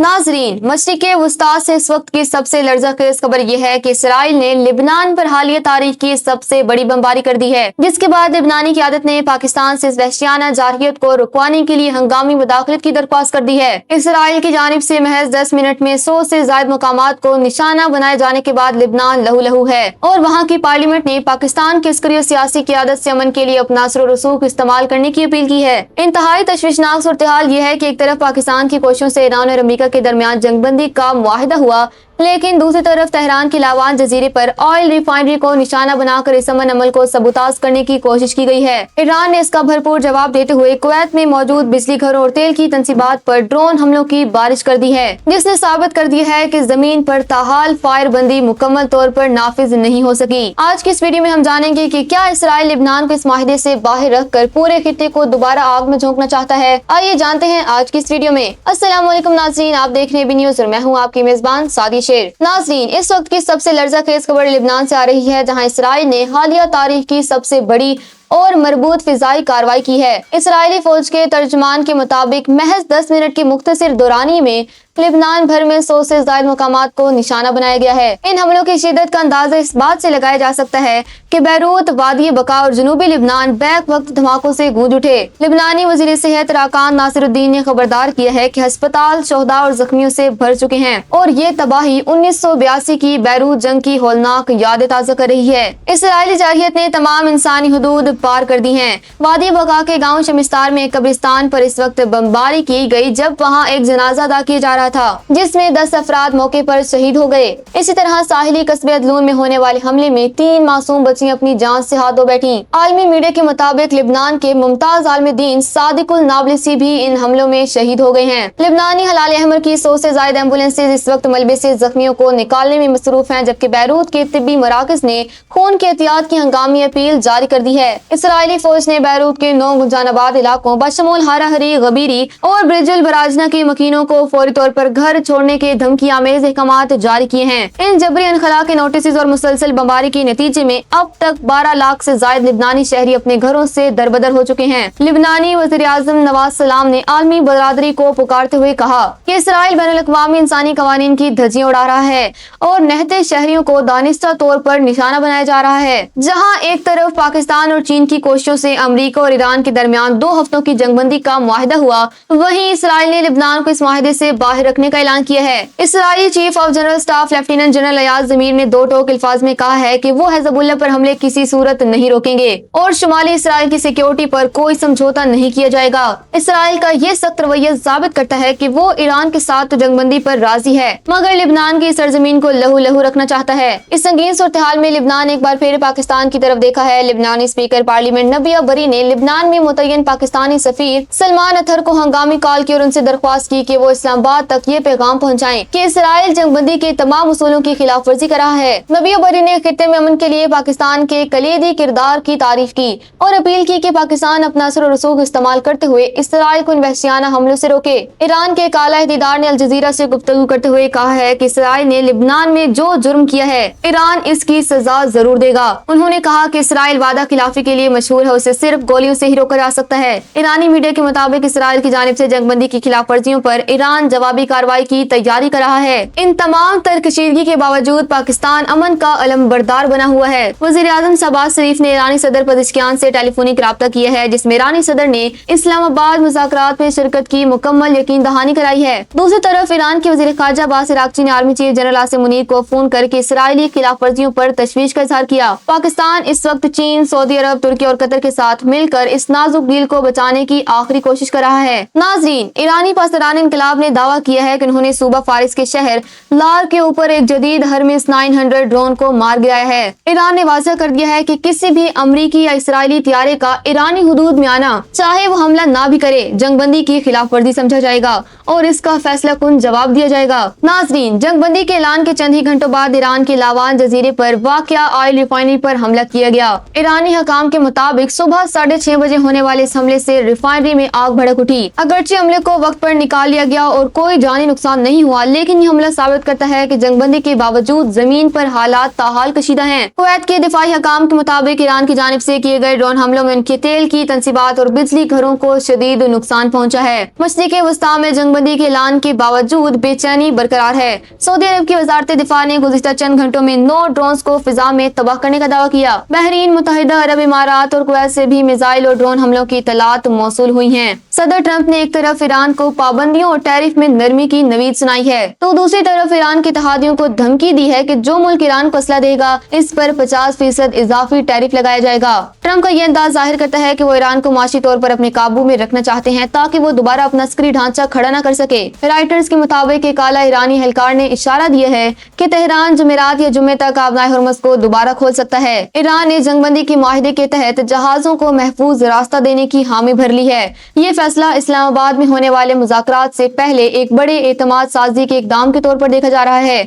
नाजरीन, मशरिक़ वस्ता से इस वक्त की सबसे लर्ज़ाखेज़ खबर यह है कि इसराइल ने लिबनान पर हालिया तारीख की सबसे बड़ी बमबारी कर दी है, जिसके बाद लिबनानी क़यादत ने पाकिस्तान से इस वहशियाना जारहियत को रुकवाने के लिए हंगामी मुदाखलत की दरख्वास्त कर दी है। इसराइल की जानिब से महज 10 मिनट में 100 से ज़ायद मकामात को निशाना बनाए जाने के बाद लिबनान लहू लहू है और वहाँ की पार्लियामेंट ने पाकिस्तान की अस्करी और सियासी क़यादत से अमन के लिए अपना असर और रसूख इस्तेमाल करने की अपील की है। इंतहाई तशवीशनाक सूरत हाल यह है कि एक तरफ पाकिस्तान की कोशिशों से ईरान और अमेरिका के दरमियान जंगबंदी का मुआहिदा हुआ, लेकिन दूसरी तरफ तेहरान के लावान जजीरे पर ऑयल रिफाइनरी को निशाना बनाकर इस अमन अमल को सबूताज करने की कोशिश की गई है। ईरान ने इसका भरपूर जवाब देते हुए कुवैत में मौजूद बिजली घरों और तेल की तंसीबात पर ड्रोन हमलों की बारिश कर दी है, जिसने साबित कर दिया है कि जमीन पर ताहाल फायर बंदी मुकम्मल तौर पर नाफिज नहीं हो सकी। आज की इस वीडियो में हम जानेंगे कि क्या इसराइल लिबनान को इस माहिदे से बाहर रखकर पूरे खित्ते को दोबारा आग में झोंकना चाहता है। आइए जानते हैं आज की इस वीडियो में। अस्सलाम वालेकुम नाज़रीन, आप देख रहे हैं बी न्यूज़ और मैं हूँ आपकी मेजबान सादी शेर। नाज़रीन, इस वक्त की सबसे लर्ज़ाखेज़ खबर लिबनान से आ रही है, जहां इसराइल ने हालिया तारीख की सबसे बड़ी और मरबूत फिजाई कार्रवाई की है। इसराइली फौज के तर्जुमान के मुताबिक महज 10 मिनट की मुख्तसर दौरानी में लिबनान भर में 100 से ज़ायद मकामात को निशाना बनाया गया है। इन हमलों की शिद्दत का अंदाजा इस बात से लगाया जा सकता है कि बैरूत, वादी बका और जनूबी लिबनान बैक वक्त धमाकों से गूंज उठे। लिबनानी वज़ीर सेहत राकान नासिरुद्दीन ने खबरदार किया है कि अस्पताल शोहदा और जख्मियों से भर चुके हैं और ये तबाही 1982 की बैरूत जंग की हौलनाक यादें ताज़ा कर रही है। इसराइली जारहियत ने तमाम इंसानी हदूद पार कर दी हैं। वादी बका के गाँव शमिस्तार में एक कब्रिस्तान पर इस वक्त बमबारी की गई, जब वहाँ एक जनाजा अदा किया जा रहा था, जिसमें 10 अफराद मौके पर शहीद हो गए। इसी तरह साहिली कस्बे अदलून में होने वाले हमले में 3 मासूम बच्चियां अपनी जान से हाथ धो बैठी। आलमी मीडिया के मुताबिक लिबनान के मुमताज आलमदीन सादिकुल नाबलिसी भी इन हमलों में शहीद हो गए हैं। लिबनानी हलाल अहमर की 100 से ज्यादा एम्बुलेंसेज इस वक्त मलबे से जख्मियों को निकालने में मसरूफ हैं, जबकि बैरूत के तिब्बी मराकज ने खून की एहतियात की हंगामी अपील जारी कर दी है। इसराइली फौज ने बैरूत के 9 गुंजानाबाद इलाकों बशमूल हाराहरी, गबीरी और ब्रिजुल बराजना के मकीनों को फौरी तौर पर घर छोड़ने के धमकी आमेज अहकामात जारी किए हैं। इन जबरी इनखला के नोटिस और मुसलसल बमबारी के नतीजे में अब तक 12 लाख से ज्यादा लिबनानी शहरी अपने घरों से दरबदर हो चुके हैं। लिबनानी वज़ीर आज़म नवाज सलाम ने आलमी बरादरी को पुकारते हुए कहा कि इसराइल बैनुल-अक़वामी इंसानी कवानीन की धज्जियां उड़ा रहा है और नहते शहरियों को दानिस्ता तौर पर निशाना बनाया जा रहा है। जहाँ एक तरफ पाकिस्तान और चीन की कोशिशों से अमरीका और ईरान के दरमियान 2 हफ्तों की जंगबंदी का मुआहिदा हुआ, वहीं इसराइल ने लिबनान को इस मुआहिदे से बाहर रखने का ऐलान किया है। Israeli chief of general staff lieutenant general अयाज ज़मीर ने 2 टोक अल्फाज में कहा है कि वो हिज़्बुल्लाह पर हमले किसी सूरत नहीं रोकेंगे और शुमाली इसराइल की सिक्योरिटी पर कोई समझौता नहीं किया जाएगा। इसराइल का ये सख्त रवैया साबित करता है कि वो ईरान के साथ जंगबंदी पर राजी है, मगर लिबनान की सरजमीन को लहू लहू रखना चाहता है। इस संगीन सूरत हाल में लिबनान एक बार फिर पाकिस्तान की तरफ देखा है। लिबनानी स्पीकर पार्लियामेंट नबिया बरी ने लिबनान में मुतय्यन पाकिस्तानी सफीर सलमान अतहर को हंगामी कॉल की और उनसे दरख्वास्त की कि वो इस्लामाबाद तक ये पैगाम पहुँचाएं कि इसराइल जंगबंदी के तमाम उसूलों की खिलाफ वर्जी कर रहा है। नबिया बरी ने खित्ते में अमन के लिए पाकिस्तान के कलीदी किरदार की तारीफ की और अपील की कि पाकिस्तान अपना असर और रसूख इस्तेमाल करते हुए इसराइल को इन वहशियाना हमलों से रोके। ईरान के काला अहदेदार ने अल जजीरा से गुफ्तगू करते हुए कहा है कि इसराइल ने लिबनान में जो जुर्म किया है, ईरान इसकी सजा जरूर देगा। उन्होंने कहा कि इसराइल वादा खिलाफी के लिए मशहूर है, उसे सिर्फ गोलियों से ही रोका जा सकता है। ईरानी मीडिया के मुताबिक इसराइल की जानिब से जंगबंदी की खिलाफ वर्जियों पर ईरान जवाबी कार्रवाई की तैयारी कर रहा है। इन तमाम तरकशीदगी के बावजूद पाकिस्तान अमन का अलमबरदार बना हुआ है। वज़ीर आज़म शहबाज शरीफ ने ईरानी सदर पज़ेश्कियान से टेलीफोनिक राब्ता किया है, जिसमें ईरानी सदर ने इस्लामाबाद मुज़ाकरात में शिरकत की मुकम्मल यकीन दहानी कराई है। दूसरी तरफ ईरान के वज़ीर ख़ारजा अब्बास अराग़ची ने army chief general Asim Munir को फोन करके इसराइली खिलाफ वर्जियों पर तशवीश का इज़हार किया। पाकिस्तान इस वक्त चीन, सऊदी अरब, तुर्की और कतर के साथ मिलकर इस नाजुक डील को बचाने की आखिरी कोशिश कर रहा है। नाज़रीन, ईरानी पासदारान इनकलाब ने दावा किया है कि उन्होंने सूबा फारिस के शहर लार के ऊपर एक जदीद हरमिस 900 ड्रोन को मार गिराया है। ईरान ने वाज़ेह कर दिया है कि किसी भी अमरीकी या इसराइली तियारे का ईरानी हुदूद में आना, चाहे वो हमला ना भी करे, जंगबंदी की खिलाफ वर्जी समझा जाएगा और इसका फैसला कुन जवाब दिया जाएगा। नाज़रीन, जंगबंदी के ऐलान के चंद ही घंटों बाद ईरान के लावान जजीरे पर वाक़या ऑयल रिफाइनरी पर हमला किया गया। ईरानी हकाम के मुताबिक सुबह 6:30 बजे होने वाले इस हमले से रिफाइनरी में आग भड़क उठी। अगरचे हमले को वक्त पर निकाल लिया गया और कोई جانی نقصان نہیں ہوا، لیکن یہ حملہ ثابت کرتا ہے کہ جنگ بندی کے باوجود زمین پر حالات تاحال کشیدہ ہیں۔ کویت کے دفاعی حکام کے مطابق ایران کی جانب سے کیے گئے ڈرون حملوں میں ان کے تیل کی تنصیبات اور بجلی گھروں کو شدید نقصان پہنچا ہے۔ مشرق وسطیٰ میں جنگ بندی کے اعلان کے باوجود بے چینی برقرار ہے۔ سعودی عرب کی وزارت دفاع نے گزشتہ چند گھنٹوں میں 9 ڈرونز کو فضا میں تباہ کرنے کا دعویٰ کیا۔ بحرین، متحدہ عرب امارات اور کویت سے بھی میزائل اور ڈرون حملوں کی اطلاعات موصول ہوئی ہیں۔ صدر ٹرمپ نے ایک طرف ایران کو پابندیوں اور ٹیرف میں نرمی کی نوید سنائی ہے تو دوسری طرف ایران کے اتحادیوں کو دھمکی دی ہے کہ جو ملک ایران کو اسلحہ دے گا اس پر 50% اضافی ٹیرف لگایا جائے گا۔ ٹرمپ کا یہ انداز ظاہر کرتا ہے کہ وہ ایران کو معاشی طور پر اپنے قابو میں رکھنا چاہتے ہیں تاکہ وہ دوبارہ اپنا عسکری ڈھانچہ کھڑا نہ کر سکے۔ رائٹرز کے مطابق ایک اعلیٰ ایرانی اہلکار نے اشارہ دیا ہے کہ تہران جمعرات یا جمعے تک آبنائے ہرمز کو دوبارہ کھول سکتا ہے۔ ایران نے جنگ بندی کے معاہدے کے تحت جہازوں کو محفوظ راستہ دینے کی حامی بھر لی ہے۔ یہ فیصلہ اسلام آباد میں ہونے والے مذاکرات سے پہلے ایک بڑے اعتماد سازی کے اقدام کے طور پر دیکھا جا رہا ہے۔